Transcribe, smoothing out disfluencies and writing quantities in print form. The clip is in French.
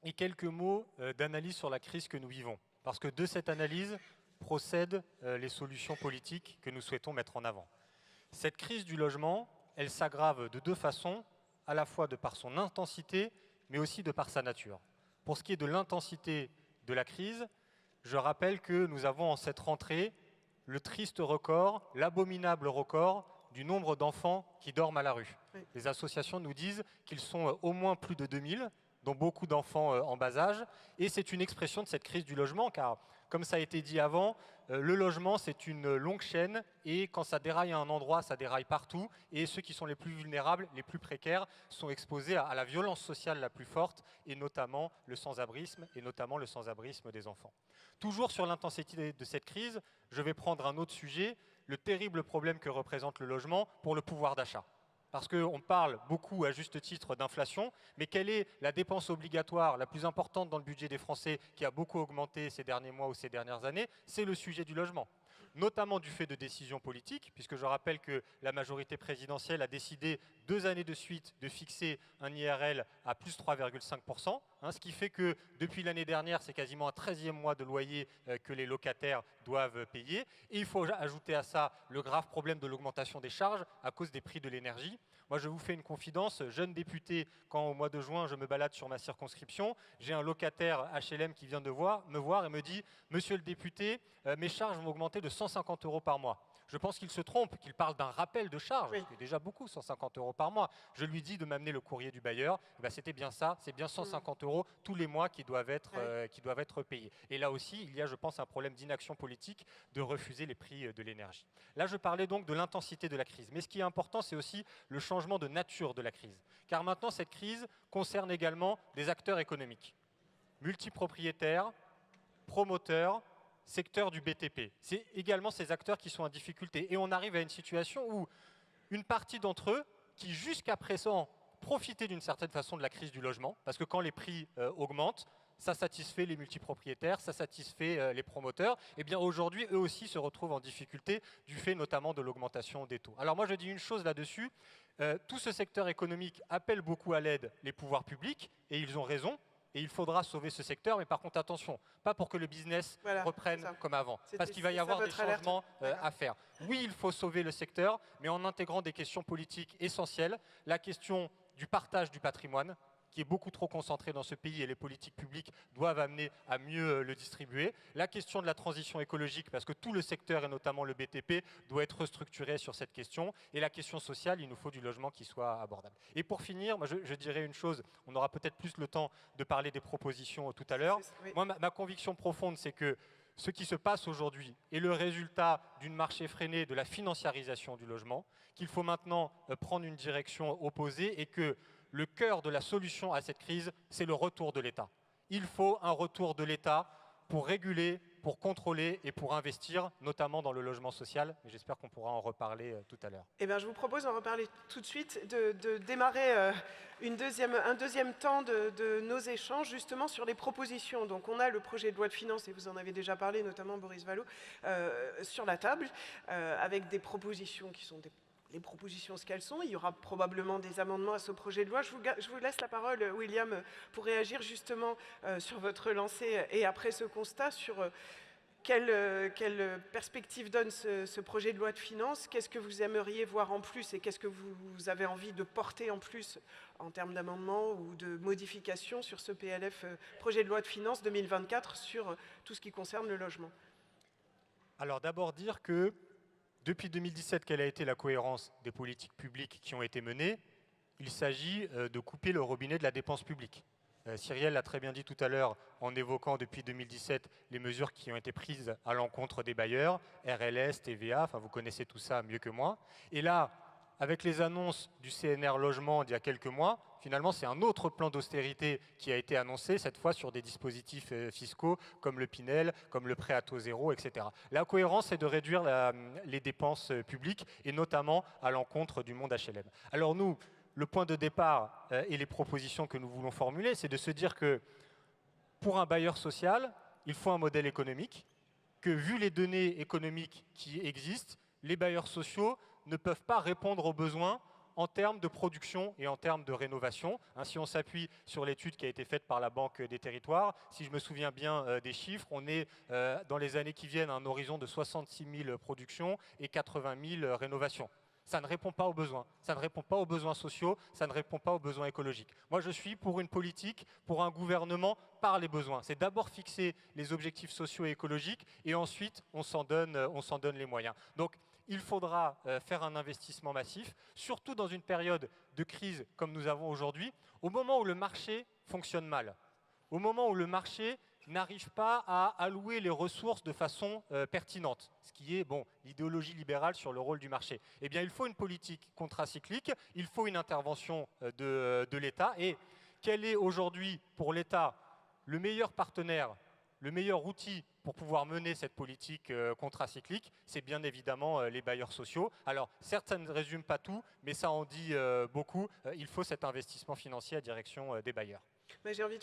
et quelques mots d'analyse sur la crise que nous vivons. Parce que de cette analyse procèdent les solutions politiques que nous souhaitons mettre en avant. Cette crise du logement, elle s'aggrave de deux façons, à la fois de par son intensité, mais aussi de par sa nature. Pour ce qui est de l'intensité de la crise, je rappelle que nous avons en cette rentrée le triste record, l'abominable record du nombre d'enfants qui dorment à la rue. Oui. Les associations nous disent qu'ils sont au moins plus de 2000, dont beaucoup d'enfants en bas âge. Et c'est une expression de cette crise du logement, car, comme ça a été dit avant, le logement, c'est une longue chaîne, et quand ça déraille à un endroit, ça déraille partout, et ceux qui sont les plus vulnérables, les plus précaires, sont exposés à la violence sociale la plus forte, et notamment le sans-abrisme, et notamment le sans-abrisme des enfants. Toujours sur l'intensité de cette crise, je vais prendre un autre sujet, le terrible problème que représente le logement pour le pouvoir d'achat. Parce qu'on parle beaucoup, à juste titre, d'inflation, mais quelle est la dépense obligatoire la plus importante dans le budget des Français, qui a beaucoup augmenté ces derniers mois ou ces dernières années? C'est le sujet du logement, notamment du fait de décisions politiques, puisque je rappelle que la majorité présidentielle a décidé 2 années de suite de fixer un IRL à plus 3,5%, ce qui fait que depuis l'année dernière, c'est quasiment un 13e mois de loyer que les locataires doivent payer. Et il faut ajouter à ça le grave problème de l'augmentation des charges à cause des prix de l'énergie. Moi, je vous fais une confidence, jeune député, quand au mois de juin, je me balade sur ma circonscription, j'ai un locataire HLM qui vient de me voir et me dit « Monsieur le député, mes charges vont augmenter de 150 € par mois ». Je pense qu'il se trompe, qu'il parle d'un rappel de charge, oui. Ce qui est déjà beaucoup, 150 € par mois. Je lui dis de m'amener le courrier du bailleur, c'était bien ça, c'est bien 150 € tous les mois qui doivent être payés. Et là aussi, il y a, je pense, un problème d'inaction politique de refuser les prix de l'énergie. Là, je parlais donc de l'intensité de la crise. Mais ce qui est important, c'est aussi le changement de nature de la crise. Car maintenant, cette crise concerne également des acteurs économiques, multipropriétaires, promoteurs, secteur du BTP. C'est également ces acteurs qui sont en difficulté. Et on arrive à une situation où une partie d'entre eux, qui jusqu'à présent profitaient d'une certaine façon de la crise du logement, parce que quand les prix augmentent, ça satisfait les multipropriétaires, ça satisfait les promoteurs, et bien aujourd'hui, eux aussi se retrouvent en difficulté du fait notamment de l'augmentation des taux. Alors moi, je dis une chose là-dessus, tout ce secteur économique appelle beaucoup à l'aide les pouvoirs publics, et ils ont raison. Et il faudra sauver ce secteur, mais par contre, attention, pas pour que le business reprenne comme avant, parce qu'il va y avoir des changements à faire. Oui, il faut sauver le secteur, mais en intégrant des questions politiques essentielles, la question du partage du patrimoine, qui est beaucoup trop concentré dans ce pays et les politiques publiques doivent amener à mieux le distribuer. La question de la transition écologique, parce que tout le secteur, et notamment le BTP, doit être restructuré sur cette question. Et la question sociale, il nous faut du logement qui soit abordable. Et pour finir, moi, je dirais une chose, on aura peut-être plus le temps de parler des propositions tout à l'heure. Oui. Moi, ma conviction profonde, c'est que ce qui se passe aujourd'hui est le résultat d'une marche effrénée de la financiarisation du logement, qu'il faut maintenant prendre une direction opposée et que le cœur de la solution à cette crise, c'est le retour de l'État. Il faut un retour de l'État pour réguler, pour contrôler et pour investir, notamment dans le logement social. Mais j'espère qu'on pourra en reparler tout à l'heure. Eh bien, je vous propose d'en reparler tout de suite, de démarrer un deuxième temps de nos échanges, justement sur les propositions. Donc, on a le projet de loi de finances, et vous en avez déjà parlé, notamment Boris Vallaud, sur la table, avec des propositions qui sont les propositions ce qu'elles sont. Il y aura probablement des amendements à ce projet de loi. Je vous laisse la parole, William, pour réagir justement sur votre lancée et après ce constat sur quelle perspective donne ce projet de loi de finances. Qu'est-ce que vous aimeriez voir en plus et qu'est-ce que vous avez envie de porter en plus en termes d'amendements ou de modifications sur ce PLF, projet de loi de finances 2024 sur tout ce qui concerne le logement? Alors d'abord dire que depuis 2017, quelle a été la cohérence des politiques publiques qui ont été menées? Il s'agit de couper le robinet de la dépense publique. Cyrielle l'a très bien dit tout à l'heure en évoquant depuis 2017 les mesures qui ont été prises à l'encontre des bailleurs, RLS, TVA, enfin vous connaissez tout ça mieux que moi. Et là, avec les annonces du CNR Logement d'il y a quelques mois, finalement, c'est un autre plan d'austérité qui a été annoncé, cette fois sur des dispositifs fiscaux comme le Pinel, comme le prêt à taux zéro, etc. La cohérence, c'est de réduire les dépenses publiques, et notamment à l'encontre du monde HLM. Alors nous, le point de départ et les propositions que nous voulons formuler, c'est de se dire que pour un bailleur social, il faut un modèle économique, que vu les données économiques qui existent, les bailleurs sociaux ne peuvent pas répondre aux besoins en termes de production et en termes de rénovation. Si on s'appuie sur l'étude qui a été faite par la Banque des Territoires, si je me souviens bien des chiffres, on est dans les années qui viennent à un horizon de 66 000 productions et 80 000 rénovations. Ça ne répond pas aux besoins. Ça ne répond pas aux besoins sociaux, ça ne répond pas aux besoins écologiques. Moi, je suis pour une politique, pour un gouvernement par les besoins. C'est d'abord fixer les objectifs sociaux et écologiques et ensuite, on s'en donne les moyens. Donc, il faudra faire un investissement massif, surtout dans une période de crise comme nous avons aujourd'hui, au moment où le marché fonctionne mal, au moment où le marché n'arrive pas à allouer les ressources de façon pertinente, ce qui est l'idéologie libérale sur le rôle du marché. Eh bien, il faut une politique contracyclique, il faut une intervention de l'État. Et quel est aujourd'hui pour l'État le meilleur partenaire, le meilleur outil pour pouvoir mener cette politique contracyclique? C'est bien évidemment les bailleurs sociaux. Alors, certes, ça ne résume pas tout, mais ça en dit beaucoup. Il faut cet investissement financier à direction des bailleurs. J'ai envie de